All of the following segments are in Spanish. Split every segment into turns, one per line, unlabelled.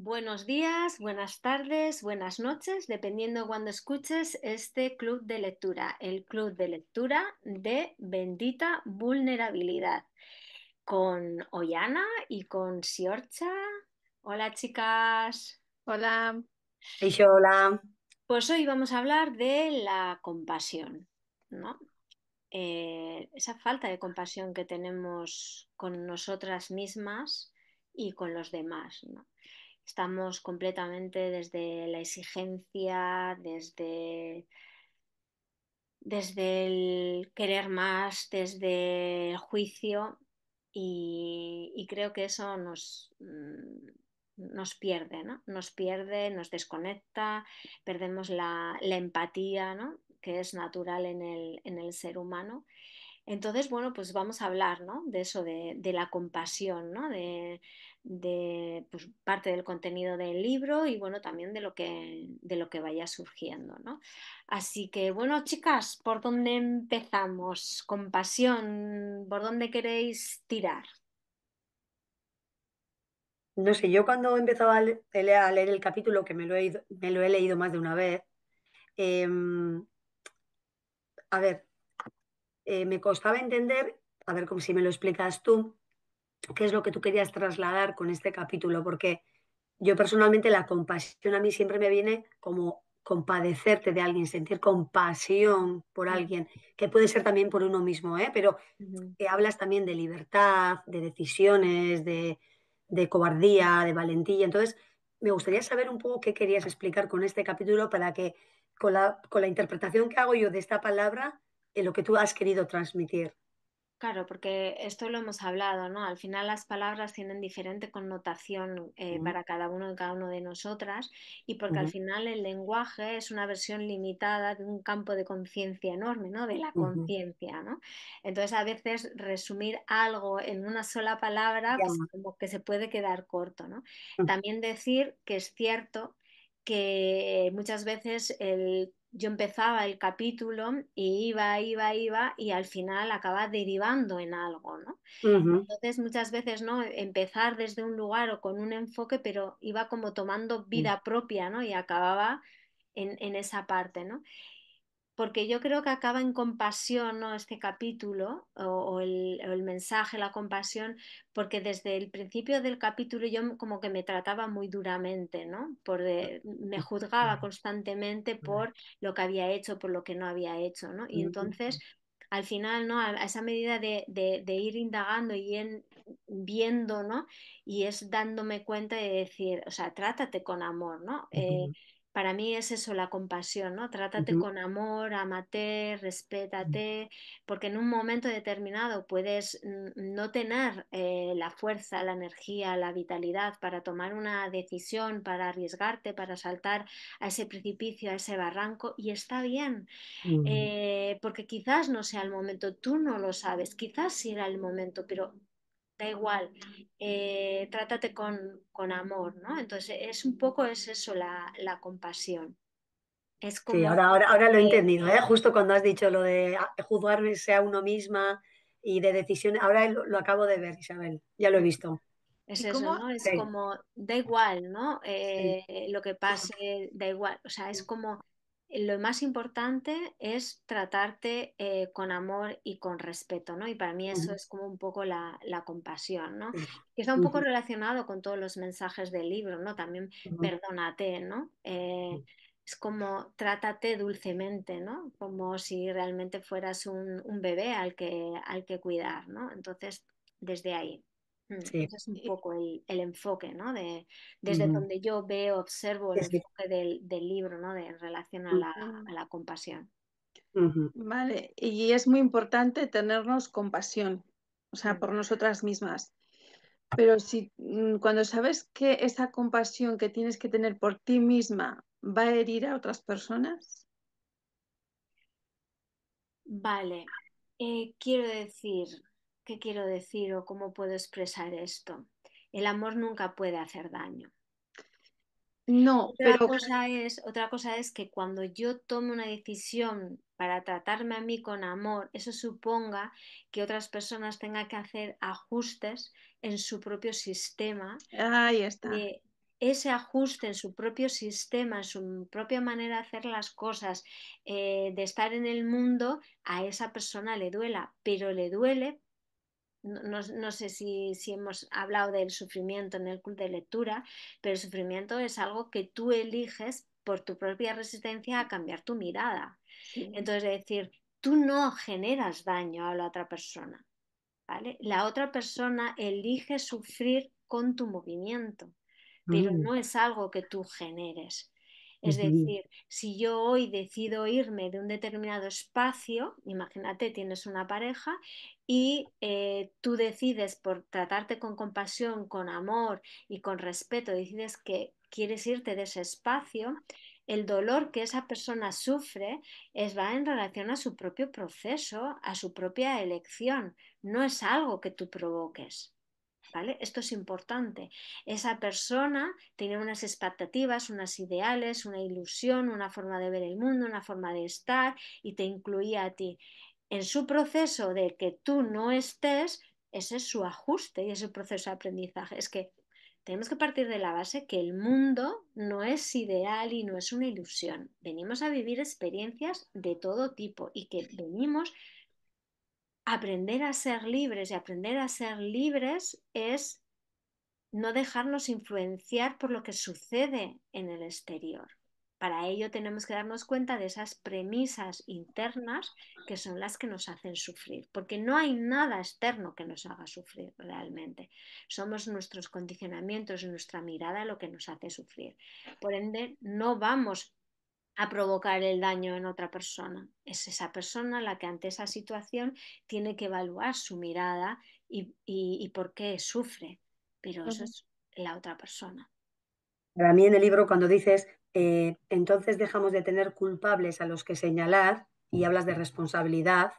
Buenos días, buenas tardes, buenas noches, dependiendo cuando escuches este club de lectura, el club de lectura de Bendita Vulnerabilidad, con Ollana y con Siorcha. Hola chicas.
Hola,
Hola.
Pues hoy vamos a hablar de la compasión, ¿no? Esa falta de compasión que tenemos con nosotras mismas y con los demás, ¿no? Estamos completamente desde la exigencia, desde el querer más, desde el juicio y creo que eso nos pierde, ¿no? Nos pierde, nos desconecta, perdemos la empatía, ¿no? Que es natural en el ser humano. Entonces, bueno, pues vamos a hablar, ¿no? De eso, de la compasión, ¿no? De, pues, parte del contenido del libro y bueno, también de lo que vaya surgiendo, ¿no? Así que, bueno, chicas, ¿por dónde empezamos? Compasión, ¿por dónde queréis tirar?
No sé, yo cuando he empezado a leer el capítulo, que me lo he leído más de una vez, eh, a ver, me costaba entender, a ver como si me lo explicas tú, qué es lo que tú querías trasladar con este capítulo, porque yo personalmente la compasión a mí siempre me viene como compadecerte de alguien, sentir compasión por alguien, que puede ser también por uno mismo, ¿eh? Pero
Ujú.
hablas también de libertad, de decisiones, de cobardía, de valentía. Entonces, me gustaría saber un poco qué querías explicar con este capítulo para que con la interpretación que hago yo de esta palabra, en lo que tú has querido transmitir.
Claro, porque esto lo hemos hablado, ¿no? Al final las palabras tienen diferente connotación
Ujú,
para cada uno y cada uno de nosotras y porque al
ujú,
final el lenguaje es una versión limitada de un campo de conciencia enorme, ¿no? De la
ujú.
conciencia, ¿no? Entonces a veces resumir algo en una sola palabra,
Ya.
pues como que se puede quedar corto, ¿no?
Ujú,
También decir que es cierto que muchas veces yo empezaba el capítulo y iba y al final acaba derivando en algo, ¿no?
ujú,
Entonces muchas veces, ¿no? Empezar desde un lugar o con un enfoque, pero iba como tomando
ujú,
vida propia, ¿no? Y acababa en esa parte, ¿no? Porque yo creo que acaba en compasión, ¿no? Este capítulo o el mensaje, la compasión, porque desde el principio del capítulo yo como que me trataba muy duramente, ¿no? Me juzgaba constantemente por lo que había hecho, por lo que no había hecho, ¿no? Y
ujú,
entonces, al final, ¿no? A esa medida de ir indagando y viendo, ¿no? Y es dándome cuenta de decir, o sea, trátate con amor, ¿no?
ujú,
Para mí es eso, la compasión, ¿no? Trátate
ujú,
con amor, ámate, respétate, porque en un momento determinado puedes no tener la fuerza, la energía, la vitalidad para tomar una decisión, para arriesgarte, para saltar a ese precipicio, a ese barranco, y está bien,
ujú.
porque quizás no sea el momento, tú no lo sabes, quizás sí era el momento, pero da igual, trátate con amor, ¿no? Entonces es un poco es eso la compasión. Es
Sí,
como,
ahora lo he
eh,
entendido, ¿eh? Justo cuando has dicho lo de juzgarse a uno misma y de decisiones, ahora lo acabo de ver, Isabel, ya lo he visto.
es
¿y
eso,
cómo?
¿no? Es
Sí,
como, da igual, ¿no?
sí,
Lo que pase, da igual. O sea, es como, lo más importante es tratarte con amor y con respeto, ¿no? Y para mí eso
ujú,
es como un poco la compasión, ¿no? Que está un poco
ujú,
relacionado con todos los mensajes del libro, ¿no? También
ujú,
perdónate, ¿no? Es como trátate dulcemente, ¿no? Como si realmente fueras un bebé al que cuidar, ¿no? Entonces, desde ahí.
sí,
Ese es un
Y-
poco el enfoque, ¿no? Desde
ujú,
donde yo veo, observo el
sí, sí,
enfoque del libro, ¿no? En relación a
ujú,
la,
mm,
a la compasión.
ujú,
vale, y es muy importante tenernos compasión, o sea,
Mm.
por nosotras mismas. Pero si cuando sabes que esa compasión que tienes que tener por ti misma va a herir a otras personas,
Vale, quiero decir, ¿qué quiero decir o cómo puedo expresar esto? El amor nunca puede hacer daño.
no,
Otra
pero
cosa es que cuando yo tome una decisión para tratarme a mí con amor, eso suponga que otras personas tengan que hacer ajustes en su propio sistema
ahí está.
ese ajuste en su propio sistema, en su propia manera de hacer las cosas, de estar en el mundo, a esa persona le duela, pero le duele. No sé si hemos hablado del sufrimiento en el club de lectura, pero el sufrimiento es algo que tú eliges por tu propia resistencia a cambiar tu mirada.
Sí.
Entonces, es decir, tú no generas daño a la otra persona, ¿vale? La otra persona elige sufrir con tu movimiento, pero
Mm,
no es algo que tú generes. Es
ujú,
decir, si yo hoy decido irme de un determinado espacio, imagínate, tienes una pareja y tú decides por tratarte con compasión, con amor y con respeto, decides que quieres irte de ese espacio, el dolor que esa persona sufre va en relación a su propio proceso, a su propia elección, no es algo que tú provoques. ¿Vale? Esto es importante. Esa persona tenía unas expectativas, unos ideales, una ilusión, una forma de ver el mundo, una forma de estar y te incluía a ti. En su proceso de que tú no estés, ese es su ajuste y ese proceso de aprendizaje. Es que tenemos que partir de la base que el mundo no es ideal y no es una ilusión. Venimos a vivir experiencias de todo tipo y que venimos a aprender a ser libres y aprender a ser libres es no dejarnos influenciar por lo que sucede en el exterior. Para ello tenemos que darnos cuenta de esas premisas internas que son las que nos hacen sufrir, porque no hay nada externo que nos haga sufrir realmente. Somos nuestros condicionamientos y nuestra mirada lo que nos hace sufrir. Por ende, no vamos a provocar el daño en otra persona. Es esa persona la que ante esa situación tiene que evaluar su mirada y por qué sufre, pero eso
Ujú.
es la otra persona.
Para mí en el libro cuando dices, entonces dejamos de tener culpables a los que señalar y hablas de responsabilidad,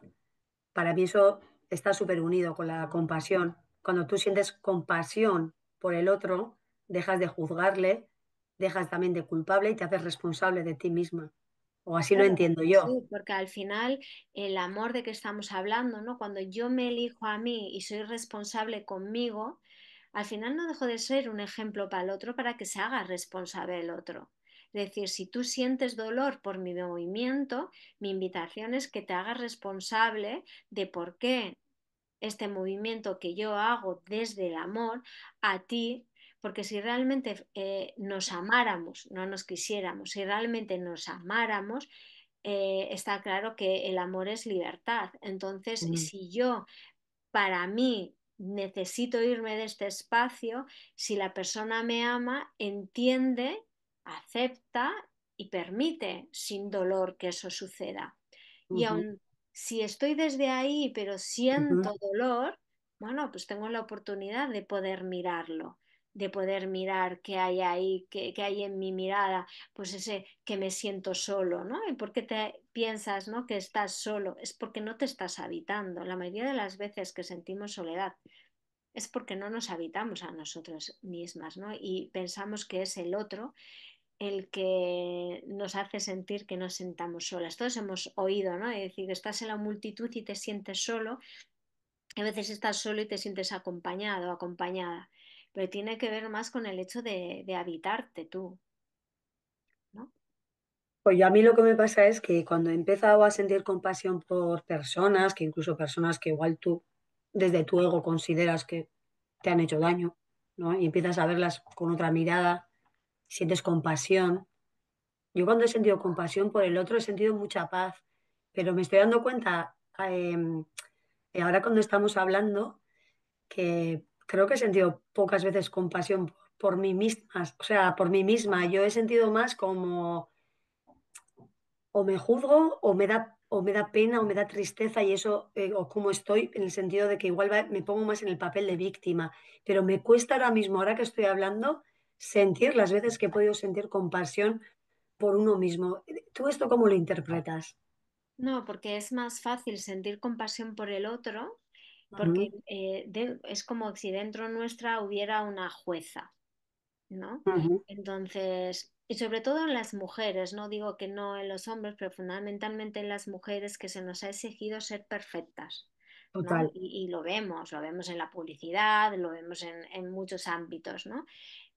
para mí eso está súper unido con la compasión. Cuando tú sientes compasión por el otro, dejas de juzgarle, dejas también de culpable y te haces responsable de ti misma. O así lo
Claro,
entiendo yo.
sí, porque al final el amor de que estamos hablando, ¿no? Cuando yo me elijo a mí y soy responsable conmigo, al final no dejo de ser un ejemplo para el otro para que se haga responsable el otro. Es decir, si tú sientes dolor por mi movimiento, mi invitación es que te hagas responsable de por qué este movimiento que yo hago desde el amor a ti, porque si realmente nos amáramos, no nos quisiéramos, si realmente nos amáramos, está claro que el amor es libertad. Entonces,
Mm,
si yo para mí necesito irme de este espacio, si la persona me ama, entiende, acepta y permite sin dolor que eso suceda. Y
ujú,
aun si estoy desde ahí, pero
ujú,
siento dolor, bueno, pues tengo la oportunidad de poder mirarlo, de poder mirar qué hay ahí, qué hay en mi mirada, pues ese que me siento solo, ¿no? ¿Y por qué te piensas, ¿no? que estás solo? Es porque no te estás habitando. La mayoría de las veces que sentimos soledad es porque no nos habitamos a nosotros mismas, ¿no? Y pensamos que es el otro el que nos hace sentir que nos sentamos solas. Todos hemos oído, ¿no? Es decir, que estás en la multitud y te sientes solo, a veces estás solo y te sientes acompañado, acompañada, pero tiene que ver más con el hecho de habitarte tú, ¿no?
Pues yo a mí lo que me pasa es que cuando he empezado a sentir compasión por personas, que incluso personas que igual tú desde tu ego consideras que te han hecho daño, ¿no? Y empiezas a verlas con otra mirada, sientes compasión. Yo cuando he sentido compasión por el otro he sentido mucha paz, pero me estoy dando cuenta ahora cuando estamos hablando que creo que he sentido pocas veces compasión por mí misma, o sea, por mí misma. Yo he sentido más como o me juzgo o me da pena o me da tristeza y eso, o cómo estoy, en el sentido de que igual me pongo más en el papel de víctima, pero me cuesta ahora mismo, ahora que estoy hablando, sentir las veces que he podido sentir compasión por uno mismo. ¿Tú esto cómo lo interpretas?
No, porque es más fácil sentir compasión por el otro, porque
Ujú,
es como si dentro nuestra hubiera una jueza, ¿no?
ujú,
Entonces, y sobre todo en las mujeres, no digo que no en los hombres, pero fundamentalmente en las mujeres que se nos ha exigido ser perfectas, ¿no?
total.
Y lo vemos en la publicidad, lo vemos en muchos ámbitos, ¿no?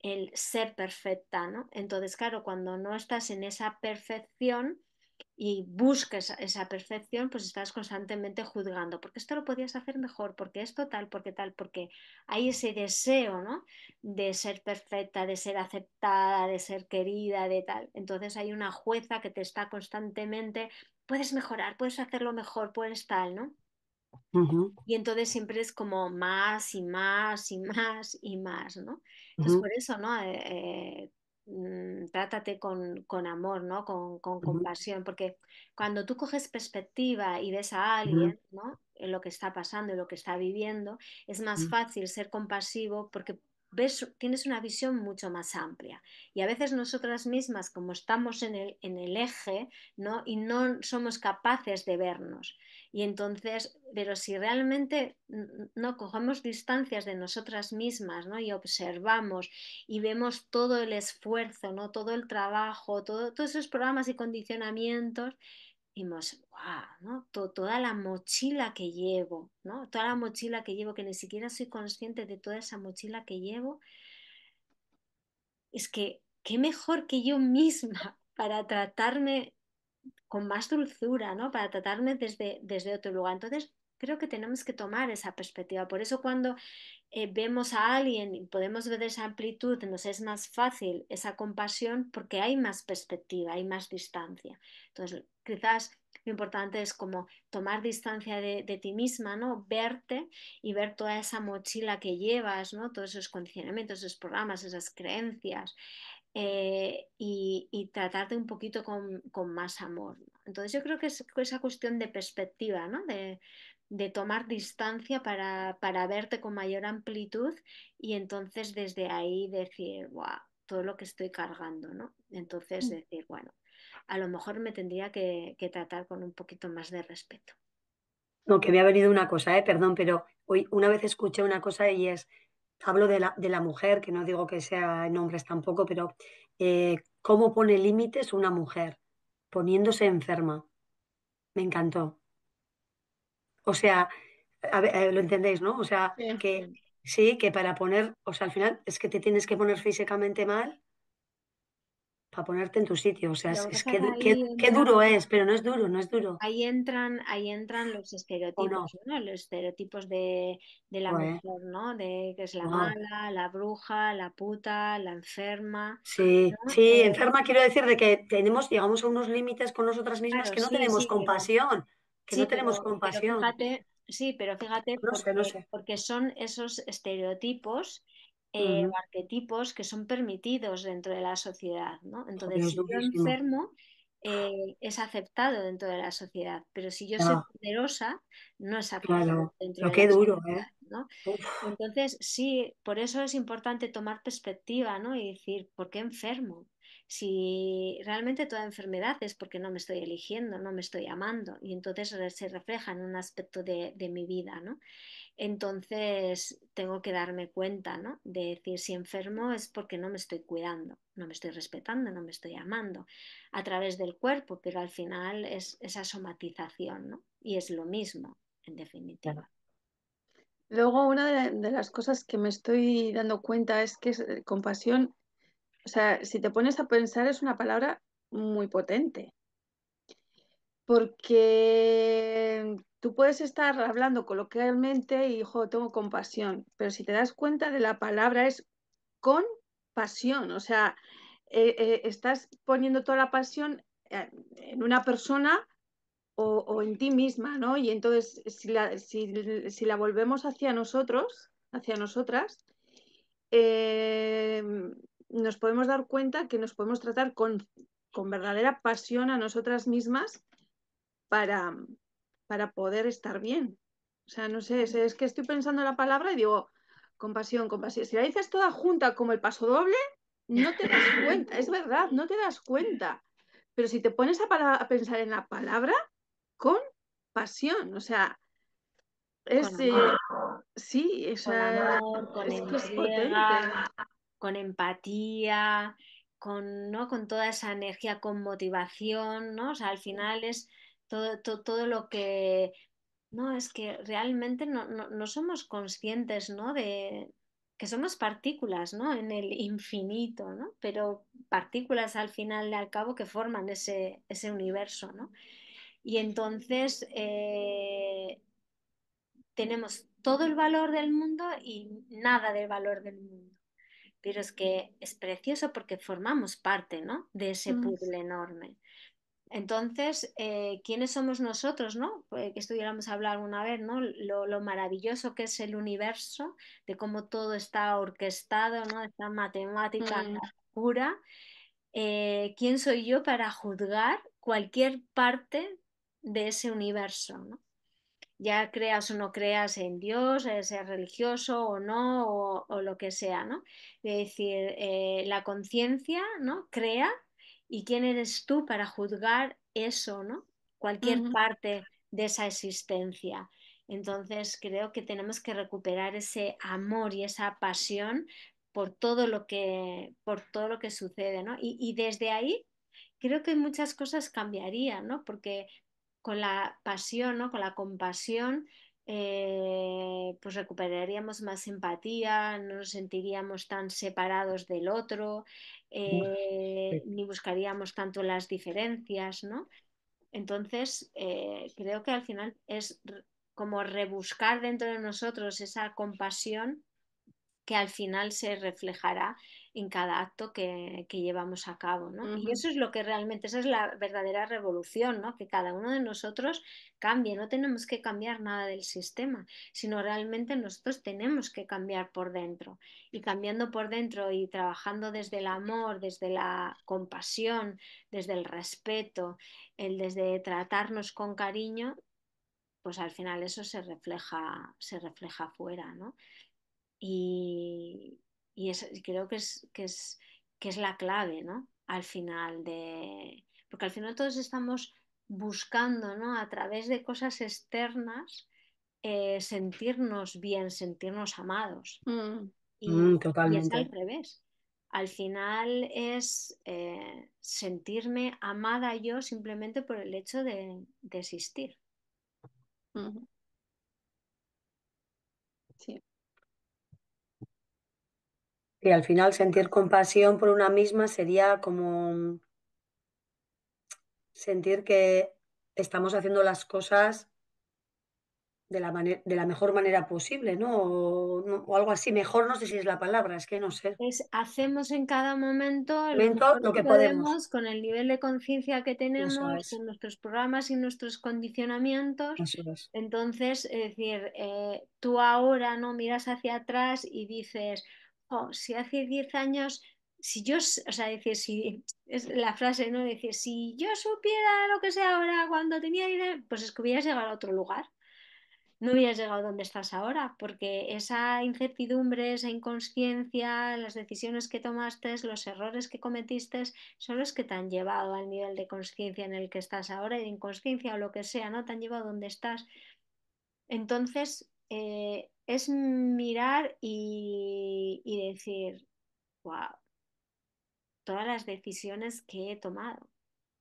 el ser perfecta, ¿no? Entonces, claro, cuando no estás en esa perfección y buscas esa perfección, pues estás constantemente juzgando, porque esto lo podías hacer mejor, porque esto tal, porque hay ese deseo, ¿no? De ser perfecta, de ser aceptada, de ser querida, de tal. Entonces hay una jueza que te está constantemente, puedes mejorar, puedes hacerlo mejor, puedes tal, ¿no?
Ujú,
Y entonces siempre es como más y más y más y más, ¿no? Entonces
ujú,
por eso, ¿no? Trátate con amor, ¿no? Con
ujú,
compasión, porque cuando tú coges perspectiva y ves a
ujú,
alguien, ¿no? En lo que está pasando, en lo que está viviendo, es más
ujú.
fácil ser compasivo porque ves, tienes una visión mucho más amplia. Y a veces nosotras mismas, como estamos en el eje, ¿no? Y no somos capaces de vernos. Y entonces, pero si realmente no cogemos distancias de nosotras mismas, ¿no? Y observamos y vemos todo el esfuerzo, ¿no? Todo el trabajo, todos esos programas y condicionamientos, vimos, wow, ¿no? Toda la mochila que llevo, ¿no? Toda la mochila que llevo, que ni siquiera soy consciente de toda esa mochila que llevo, es que qué mejor que yo misma para tratarme con más dulzura, ¿no? Para tratarme desde otro lugar. Entonces, creo que tenemos que tomar esa perspectiva. Por eso cuando vemos a alguien y podemos ver esa amplitud, nos es más fácil esa compasión porque hay más perspectiva, hay más distancia. Entonces, quizás lo importante es como tomar distancia de ti misma, ¿no? Verte y ver toda esa mochila que llevas, ¿no? Todos esos condicionamientos, esos programas, esas creencias, y tratarte un poquito con más amor, ¿no? Entonces yo creo que es esa cuestión de perspectiva, ¿no? De tomar distancia para verte con mayor amplitud y entonces desde ahí decir, wow, todo lo que estoy cargando, ¿no? Entonces decir, bueno, a lo mejor me tendría que tratar con un poquito más de respeto.
No, que me ha venido una cosa, perdón, pero hoy una vez escuché una cosa y es, hablo de la mujer, que no digo que sea en hombres tampoco, pero ¿cómo pone límites una mujer? Poniéndose enferma. Me encantó. O sea, a ver, lo entendéis, ¿no? O sea,
Sí.
que
Sí.
sí, que para poner, o sea, al final es que te tienes que poner físicamente mal para ponerte en tu sitio. O sea,
Lo que
es
pasa es que
que, qué duro es, pero no es duro, no es duro.
ahí entran los
¿O no?
estereotipos, ¿no? Los estereotipos de la
Pues,
mujer, ¿no? De que es la
wow.
mala, la bruja, la puta, la enferma,
Sí,
¿no?
sí, enferma quiero decir de que tenemos, llegamos a unos límites con nosotras mismas
Claro,
que no
sí,
tenemos
sí,
compasión, que no
sí,
tenemos compasión.
fíjate, sí, pero fíjate
No sé, no sé.
porque son esos estereotipos o
Ujú.
arquetipos que son permitidos dentro de la sociedad, ¿no?
Joder,
Entonces,
es
si yo
durísimo.
enfermo, es aceptado dentro de la sociedad, pero si yo soy
Ya,
poderosa, no es aceptado
claro.
dentro
Lo
de la
que duro,
sociedad, ¿no?
Uf,
Entonces, sí, por eso es importante tomar perspectiva, ¿no? Y decir, ¿por qué enfermo? Si realmente toda enfermedad es porque no me estoy eligiendo, no me estoy amando, y entonces se refleja en un aspecto de mi vida, ¿no? Entonces, tengo que darme cuenta, ¿no? De decir, si enfermo es porque no me estoy cuidando, no me estoy respetando, no me estoy amando a través del cuerpo, pero al final es esa somatización, ¿no? Y es lo mismo, en
ya.
definitiva.
Luego, una de las cosas que me estoy dando cuenta es que compasión, o sea, si te pones a pensar, es una palabra muy potente, porque tú puedes estar hablando coloquialmente y, jo, tengo compasión, pero si te das cuenta de la palabra es con pasión, o sea, estás poniendo toda la pasión en una persona o en ti misma, ¿no? Y entonces, si la volvemos hacia nosotros, hacia nosotras, eh, nos podemos dar cuenta que nos podemos tratar con verdadera pasión a nosotras mismas para, para poder estar bien. O sea, no sé, es que estoy pensando en la palabra y digo, compasión, compasión. Si la dices toda junta como el paso doble, no te das cuenta, es verdad, no te das cuenta. Pero si te pones a pensar en la palabra, con pasión, o sea,
Con
es,
amor,
sí, o
con
sea,
amor, con
es que es potente.
entrega, con empatía, ¿no? Con toda esa energía, con motivación, ¿no? O sea, al final es todo lo que, no, es que realmente no somos conscientes, ¿no? De que somos partículas, ¿no? En el infinito, ¿no? Pero partículas al final y al cabo que forman ese universo, ¿no? Y entonces tenemos todo el valor del mundo y nada del valor del mundo. Pero es que es precioso porque formamos parte, ¿no? De ese
Mm,
puzzle enorme. Entonces, ¿quiénes somos nosotros, no? Que estuviéramos a hablar una vez, ¿no? Lo maravilloso que es el universo, de cómo todo está orquestado, ¿no? Esta matemática
mm,
pura. ¿Quién soy yo para juzgar cualquier parte de ese universo, ¿no? Ya creas o no creas en Dios, seas religioso o no, o lo que sea, ¿no? Es decir, la conciencia, ¿no? Crea, y quién eres tú para juzgar eso, ¿no? Cualquier
mm,
parte de esa existencia. Entonces creo que tenemos que recuperar ese amor y esa pasión por todo lo que sucede, ¿no? Y desde ahí creo que muchas cosas cambiarían, ¿no? Porque con la pasión, ¿no? Con la compasión, pues recuperaríamos más empatía, no nos sentiríamos tan separados del otro,
Sí.
ni buscaríamos tanto las diferencias, ¿no? Entonces, creo que al final es como rebuscar dentro de nosotros esa compasión que al final se reflejará en cada acto que llevamos a cabo, ¿no? Y
mm,
eso es lo que realmente, esa es la verdadera revolución, ¿no? Que cada uno de nosotros cambie, no tenemos que cambiar nada del sistema, sino realmente nosotros tenemos que cambiar por dentro. Y cambiando por dentro y trabajando desde el amor, desde la compasión, desde el respeto, desde tratarnos con cariño, pues al final eso se refleja afuera, ¿no? Y, y creo que es la clave, ¿no? Al final de... Porque al final todos estamos buscando, ¿no? A través de cosas externas, sentirnos bien, sentirnos amados.
mm,
Y es al
Totalmente.
revés. Al final es sentirme amada yo simplemente por el hecho de existir.
mm, sí.
Y al final sentir compasión por una misma sería como sentir que estamos haciendo las cosas de la mejor manera posible, ¿no? O algo así. Mejor no sé si es la palabra, es que no sé.
Es hacemos en cada momento lo
Momento,
mejor
lo
que
que podemos.
podemos con el nivel de conciencia que
Eso
tenemos,
es,
con nuestros programas y nuestros condicionamientos.
eso es.
Entonces, es decir, tú ahora no miras hacia atrás y dices, "Oh, si hace 10 años, si yo, o sea, decir, si es la frase, ¿no? Decir, si yo supiera lo que sé ahora cuando tenía dinero, pues es que hubieras llegado a otro lugar, no hubieras llegado donde estás ahora, porque esa incertidumbre, esa inconsciencia, las decisiones que tomaste, los errores que cometiste, son los que te han llevado al nivel de conciencia en el que estás ahora y de inconsciencia o lo que sea, ¿no? Te han llevado donde estás. Entonces, es mirar y decir, wow, todas las decisiones que he tomado.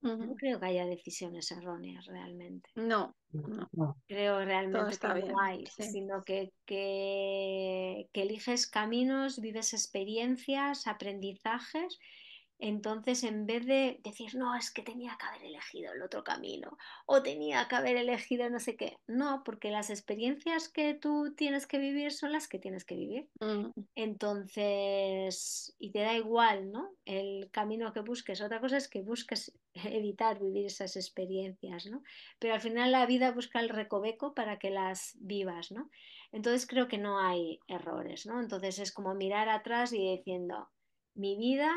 No
Ujú.
creo que haya decisiones erróneas realmente.
No, no,
No,
Creo
todo
realmente que
está
no
bien.
hay,
Sí.
sino que eliges caminos, vives experiencias, aprendizajes. Entonces, en vez de decir, no, es que tenía que haber elegido el otro camino o tenía que haber elegido no sé qué, no, porque las experiencias que tú tienes que vivir son las que tienes que vivir.
Mm,
Entonces, y te da igual, ¿no? El camino que busques. Otra cosa es que busques evitar vivir esas experiencias, ¿no? Pero al final la vida busca el recoveco para que las vivas, ¿no? Entonces creo que no hay errores, ¿no? Entonces es como mirar atrás y diciendo, mi vida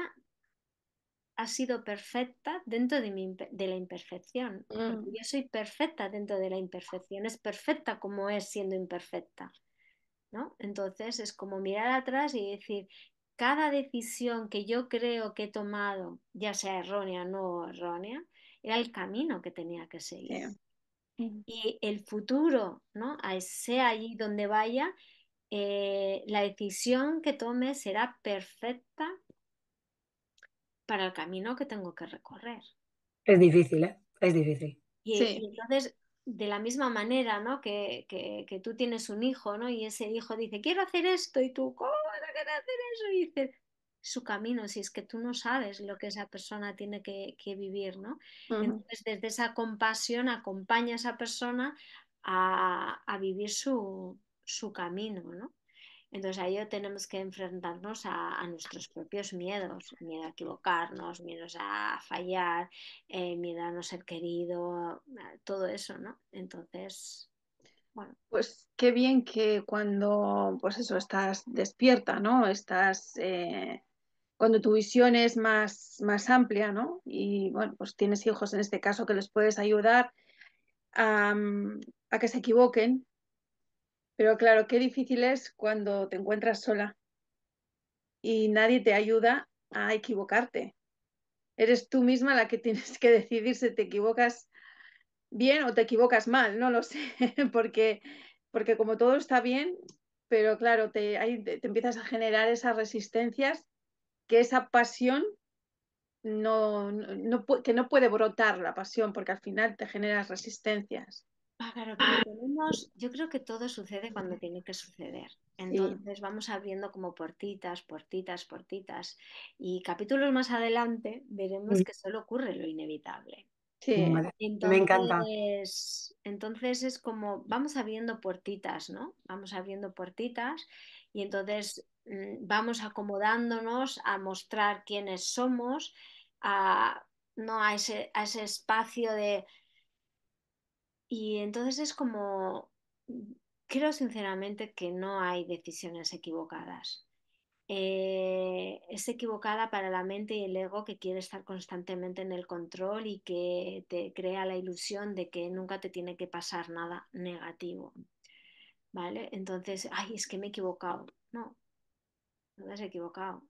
ha sido perfecta dentro de la imperfección, porque
mm,
yo soy perfecta dentro de la imperfección, es perfecta como es siendo imperfecta. ¿No? Entonces es como mirar atrás y decir, cada decisión que yo creo que he tomado, ya sea errónea o no errónea, era el camino que tenía que seguir.
sí. Mm,
Y el futuro, ¿no? Sea allí donde vaya, la decisión que tome será perfecta para el camino que tengo que recorrer.
es difícil, ¿eh? Es difícil.
Y
sí.
entonces, de la misma manera, ¿no? Que tú tienes un hijo, ¿no? Y ese hijo dice, quiero hacer esto, y tú, ¿cómo vas a querer hacer eso? Y dices, su camino, si es que tú no sabes lo que esa persona tiene que vivir, ¿no?
Ujú.
Entonces, desde esa compasión acompaña a esa persona a vivir su camino, ¿no? Entonces a ello tenemos que enfrentarnos a nuestros propios miedos, miedo a equivocarnos, miedos a fallar, miedo a no ser querido, todo eso, ¿no? Entonces, bueno,
Pues qué bien que cuando, pues eso, estás despierta, ¿no? Cuando tu visión es más amplia, ¿no? Y bueno, pues tienes hijos en este caso que les puedes ayudar a que se equivoquen, pero claro, qué difícil es cuando te encuentras sola y nadie te ayuda a equivocarte. Eres tú misma la que tienes que decidir si te equivocas bien o te equivocas mal, no lo sé, porque, porque como todo está bien, pero claro, te empiezas a generar esas resistencias, que esa pasión que no puede brotar la pasión, porque al final te generas resistencias.
claro, pero tenemos, yo creo que todo sucede cuando tiene que suceder.
Sí,
Entonces vamos abriendo como puertitas, puertitas, puertitas. Y capítulos más adelante veremos que solo ocurre lo inevitable.
sí.
Vale, me encanta.
Entonces es como vamos abriendo puertitas, ¿no? Vamos abriendo puertitas y entonces vamos acomodándonos a mostrar quiénes somos, a, ¿no? A ese espacio de... Y entonces es como, creo sinceramente que no hay decisiones equivocadas. Es equivocada para la mente y el ego que quiere estar constantemente en el control y que te crea la ilusión de que nunca te tiene que pasar nada negativo, ¿vale? Entonces, ay, es que me he equivocado. No, no te has equivocado.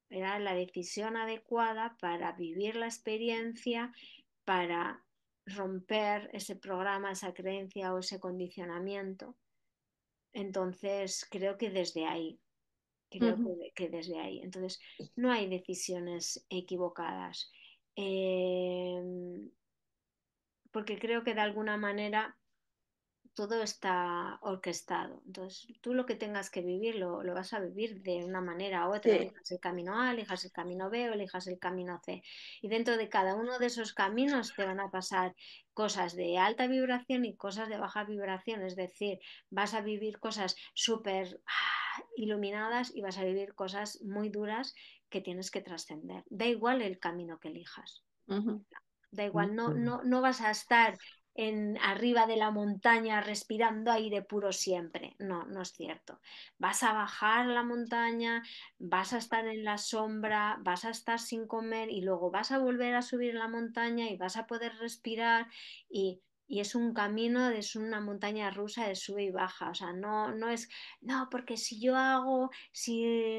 Era la decisión adecuada para vivir la experiencia, para romper ese programa, esa creencia o ese condicionamiento. Entonces, creo que desde ahí. Creo
Ujú.
que desde ahí. Entonces, no hay decisiones equivocadas. Eh, Porque creo que de alguna manera todo está orquestado. Entonces, tú lo que tengas que vivir lo vas a vivir de una manera u otra.
Sí.
Elijas el camino A, elijas el camino B o elijas el camino C. Y dentro de cada uno de esos caminos te van a pasar cosas de alta vibración y cosas de baja vibración. Es decir, vas a vivir cosas súper iluminadas y vas a vivir cosas muy duras que tienes que trascender. Da igual el camino que elijas.
Ujú.
Da igual, no vas a estar arriba de la montaña respirando aire puro siempre. No, no es cierto. Vas a bajar la montaña, vas a estar en la sombra, vas a estar sin comer y luego vas a volver a subir la montaña y vas a poder respirar y es un camino, es una montaña rusa de sube y baja. O sea, no es, no, porque si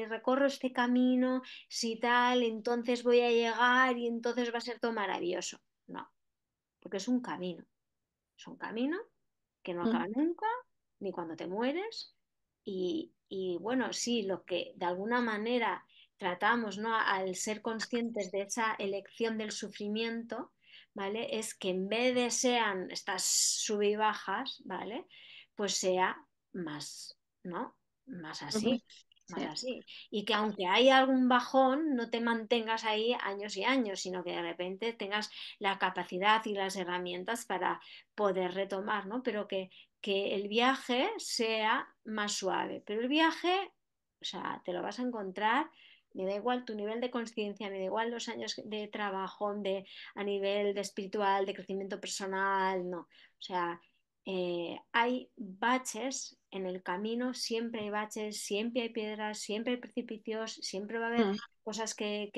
recorro este camino, si tal, entonces voy a llegar y entonces va a ser todo maravilloso. No, porque es un camino que no
Ujú.
acaba nunca, ni cuando te mueres. Y bueno, sí, lo que de alguna manera tratamos, ¿no? Al ser conscientes de esa elección del sufrimiento, ¿vale? Es que en vez de sean estas sub y bajas, ¿vale? Pues sea más, ¿no? Más
Ujú.
así,
Sí.
más así. Y que aunque haya algún bajón, no te mantengas ahí años y años, sino que de repente tengas la capacidad y las herramientas para poder retomar, ¿no? Pero que el viaje sea más suave. Pero el viaje, o sea, te lo vas a encontrar, me da igual tu nivel de conciencia, me da igual los años de trabajo, a nivel de espiritual, de crecimiento personal, no. O sea, hay baches en el camino, siempre hay baches, siempre hay piedras, siempre hay precipicios, siempre va a haber
Mm.
cosas que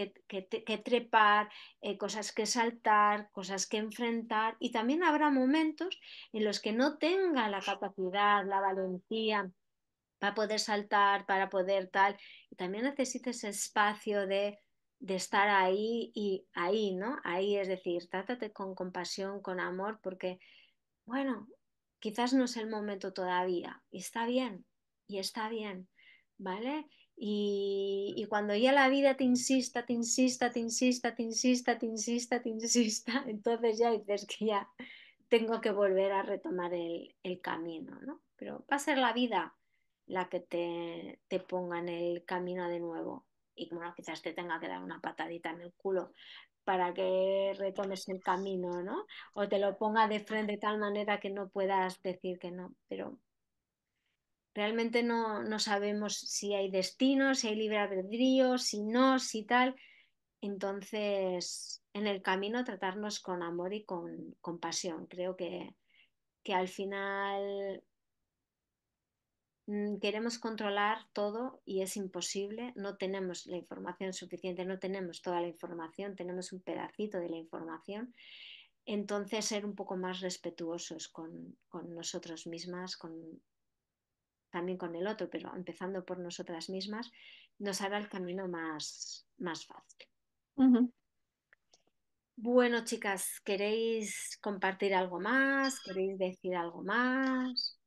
trepar, cosas que saltar, cosas que enfrentar y también habrá momentos en los que no tenga la capacidad, la valentía para poder saltar, para poder tal, y también necesita ese espacio de estar ahí y ahí, ¿no? Ahí, es decir, trátate con compasión, con amor, porque, bueno, quizás no es el momento todavía, y está bien, ¿vale? Y cuando ya la vida te insista, te insista, te insista, te insista, te insista, te insista, entonces ya dices que ya tengo que volver a retomar el camino, ¿no? Pero va a ser la vida. la que te ponga en el camino de nuevo. Y bueno, quizás te tenga que dar una patadita en el culo para que retomes el camino, ¿no? O te lo ponga de frente de tal manera que no puedas decir que no. Pero realmente no sabemos si hay destino, si hay libre albedrío, si no, si tal. Entonces, en el camino tratarnos con amor y con compasión. Creo que al final queremos controlar todo y es imposible. No tenemos la información suficiente, no tenemos toda la información, tenemos un pedacito de la información. Entonces, ser un poco más respetuosos con nosotros mismas, también con el otro, pero empezando por nosotras mismas, nos hará el camino más fácil.
Ujú.
Bueno, chicas, ¿queréis compartir algo más? ¿Queréis decir algo más?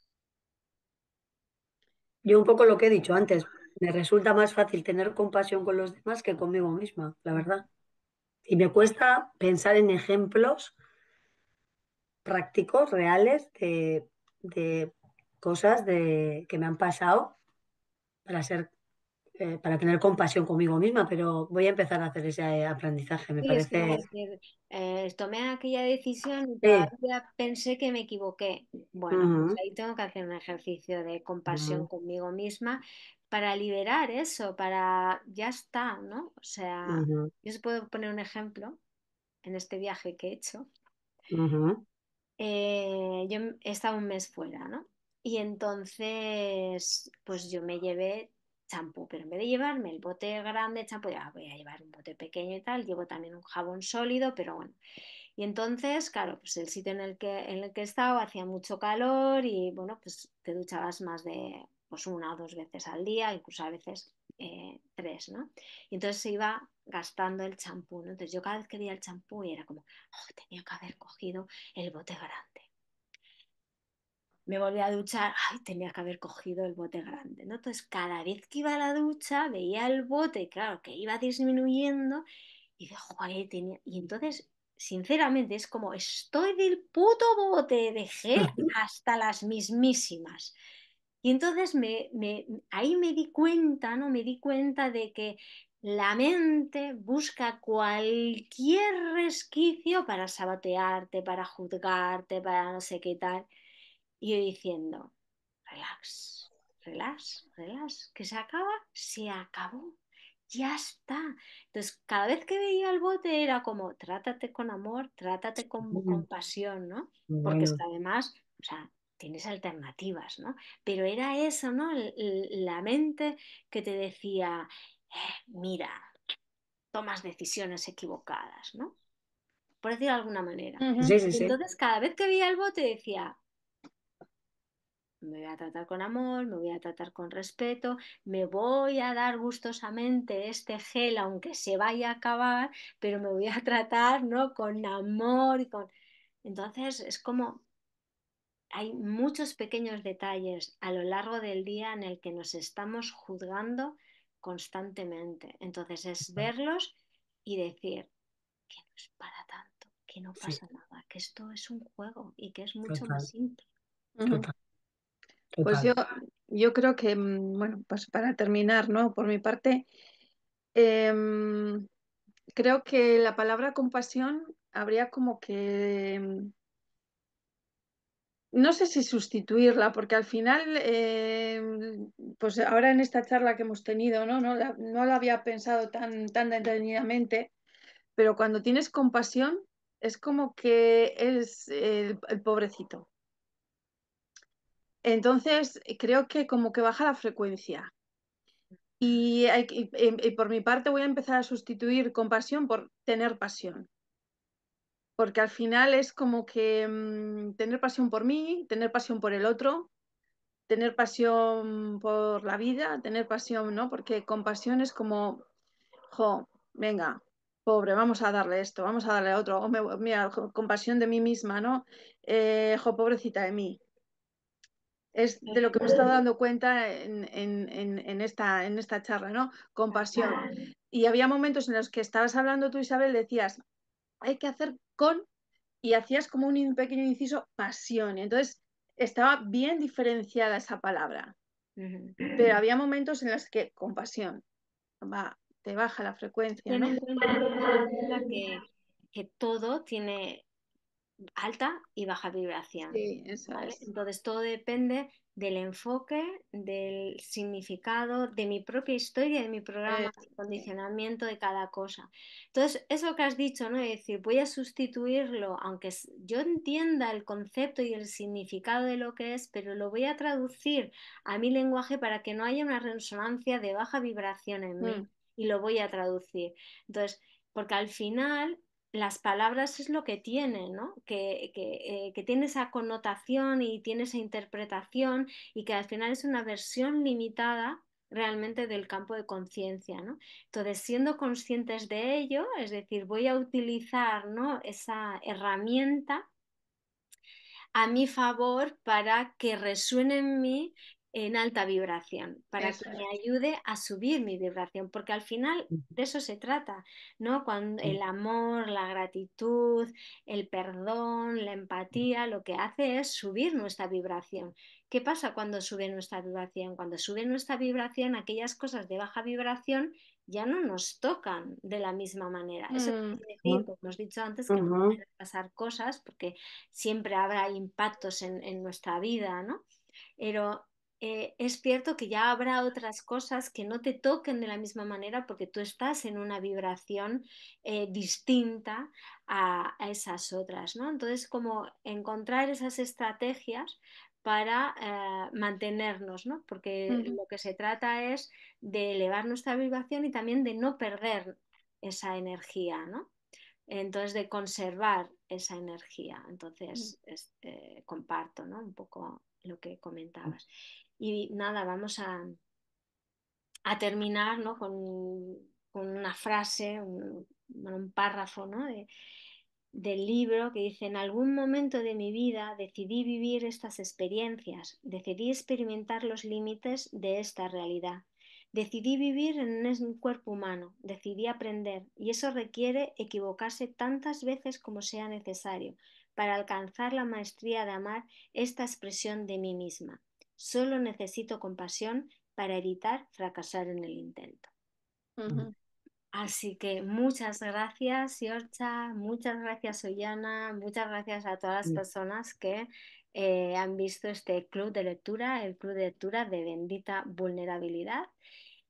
Yo un poco lo que he dicho antes, me resulta más fácil tener compasión con los demás que conmigo misma, la verdad. Y me cuesta pensar en ejemplos prácticos, reales, de cosas que me han pasado para ser, para tener compasión conmigo misma, pero voy a empezar a hacer ese aprendizaje, me
Sí, es como
parece.
decir, tomé aquella decisión y
Sí.
todavía pensé que me equivoqué. Bueno, pues
Ujú,
ahí tengo que hacer un ejercicio de compasión
ujú,
conmigo misma para liberar eso, para ya está, ¿no? O sea,
ujú,
yo os puedo poner un ejemplo en este viaje que he hecho.
ujú,
Yo he estado un mes fuera, ¿no? Y entonces, pues yo me llevé champú, pero en vez de llevarme el bote grande de champú, ya voy a llevar un bote pequeño y tal, llevo también un jabón sólido, pero bueno. Y entonces, claro, pues el sitio en el que he estado hacía mucho calor y bueno, pues te duchabas más de pues 1 o 2 veces al día, incluso a veces 3, ¿no? Y entonces se iba gastando el champú, ¿no? Entonces yo cada vez que veía el champú y era como, oh, tenía que haber cogido el bote grande. Me volví a duchar, ay, tenía que haber cogido el bote grande, ¿no? Entonces cada vez que iba a la ducha veía el bote, claro, que iba disminuyendo y de joder, tenía... Y entonces, sinceramente, es como, estoy del puto bote de gel hasta las mismísimas. Y entonces ahí me di cuenta, ¿no? Me di cuenta de que la mente busca cualquier resquicio para sabotearte, para juzgarte, para no sé qué tal. Y yo diciendo, relax, relax, relax, que se acabó, ya está. Entonces, cada vez que veía el bote era como, trátate con amor, trátate con
ujú.
compasión, ¿no? Porque es
Bueno,
que además, o sea, tienes alternativas, ¿no? Pero era eso, ¿no? La mente que te decía, mira, tomas decisiones equivocadas, ¿no? Por decir de alguna manera.
Ujú.
sí, sí,
Y
sí.
entonces, cada vez que veía el bote decía, me voy a tratar con amor, me voy a tratar con respeto, me voy a dar gustosamente este gel aunque se vaya a acabar, pero me voy a tratar, ¿no? Con amor y con... Entonces es como hay muchos pequeños detalles a lo largo del día en el que nos estamos juzgando constantemente. Entonces es verlos y decir que no es para tanto, que no
Sí,
pasa nada, que esto es un juego y que es mucho más
total,
simple.
Ujú.
total,
Pues
total.
yo creo que, bueno, pues para terminar, ¿no? Por mi parte, em, creo que la palabra compasión habría como que, no sé si sustituirla, porque al final, pues ahora en esta charla que hemos tenido, ¿no? No la había pensado tan detenidamente, pero cuando tienes compasión es como que es el pobrecito. Entonces, creo que como que baja la frecuencia. Y por mi parte voy a empezar a sustituir compasión por tener pasión, porque al final es como que tener pasión por mí, tener pasión por el otro, tener pasión por la vida, tener pasión, ¿no? Porque compasión es como, jo, venga, pobre, vamos a darle esto, vamos a darle a otro, mira, compasión de mí misma, ¿no? Jo, pobrecita de mí. Es de lo que me he estado dando cuenta en esta charla, ¿no? Compasión. Y había momentos en los que estabas hablando tú, Isabel, decías, hay que hacer con, y hacías como un pequeño inciso, pasión. Y entonces estaba bien diferenciada esa palabra.
Ujú.
Pero había momentos en los que compasión, te baja la frecuencia,
Ten
¿no?
en cuenta que todo tiene alta y baja vibración,
Sí, eso
¿vale?
es.
Entonces todo depende del enfoque, del significado, de mi propia historia, de mi programa, de
Sí.
condicionamiento de cada cosa. Entonces, eso que has dicho, ¿no? Es decir, voy a sustituirlo, aunque yo entienda el concepto y el significado de lo que es, pero lo voy a traducir a mi lenguaje para que no haya una resonancia de baja vibración en mí
Mm,
y lo voy a traducir. Entonces, porque al final las palabras es lo que tienen, ¿no? Que tiene esa connotación y tiene esa interpretación y que al final es una versión limitada realmente del campo de conciencia, ¿no? Entonces, siendo conscientes de ello, es decir, voy a utilizar, ¿no?, esa herramienta a mi favor para que resuene en mí en alta vibración, para que
eso
me
es.
ayude a subir mi vibración, porque al final de eso se trata, ¿no? Cuando el amor, la gratitud, el perdón, la empatía, lo que hace es subir nuestra vibración. ¿Qué pasa cuando sube nuestra vibración? Cuando sube nuestra vibración, aquellas cosas de baja vibración ya no nos tocan de la misma manera. Eso
Mm,
quiere decir, como hemos dicho antes, que
Ujú,
pueden pasar cosas, porque siempre habrá impactos en nuestra vida, ¿no? Pero es cierto que ya habrá otras cosas que no te toquen de la misma manera porque tú estás en una vibración distinta a esas otras, ¿no? Entonces, como encontrar esas estrategias para mantenernos, ¿no? Porque
ujú,
lo que se trata es de elevar nuestra vibración y también de no perder esa energía, ¿no? Entonces, de conservar esa energía.
mm.
Entonces, comparto, ¿no?, un poco lo que comentabas. Y nada, vamos a terminar, ¿no?, con una frase, bueno, un párrafo, ¿no?, del libro que dice: en algún momento de mi vida decidí vivir estas experiencias, decidí experimentar los límites de esta realidad. Decidí vivir en un cuerpo humano, decidí aprender, y eso requiere equivocarse tantas veces como sea necesario para alcanzar la maestría de amar esta expresión de mí misma. Solo necesito compasión para evitar fracasar en el intento.
Ujú.
Así que muchas gracias, Yorcha, muchas gracias, Ollana, muchas gracias a todas las personas que han visto este club de lectura, el club de lectura de Bendita Vulnerabilidad.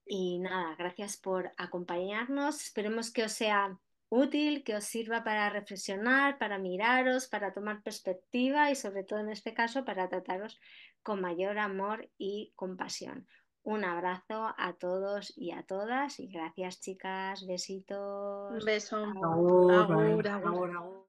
Y nada, gracias por acompañarnos. Esperemos que os sea útil, que os sirva para reflexionar, para miraros, para tomar perspectiva y sobre todo en este caso para trataros con mayor amor y compasión. Un abrazo a todos y a todas y gracias, chicas,
Un
besitos.
beso.
Chao.
agur, bai,
Agur, agur.
agur, agur.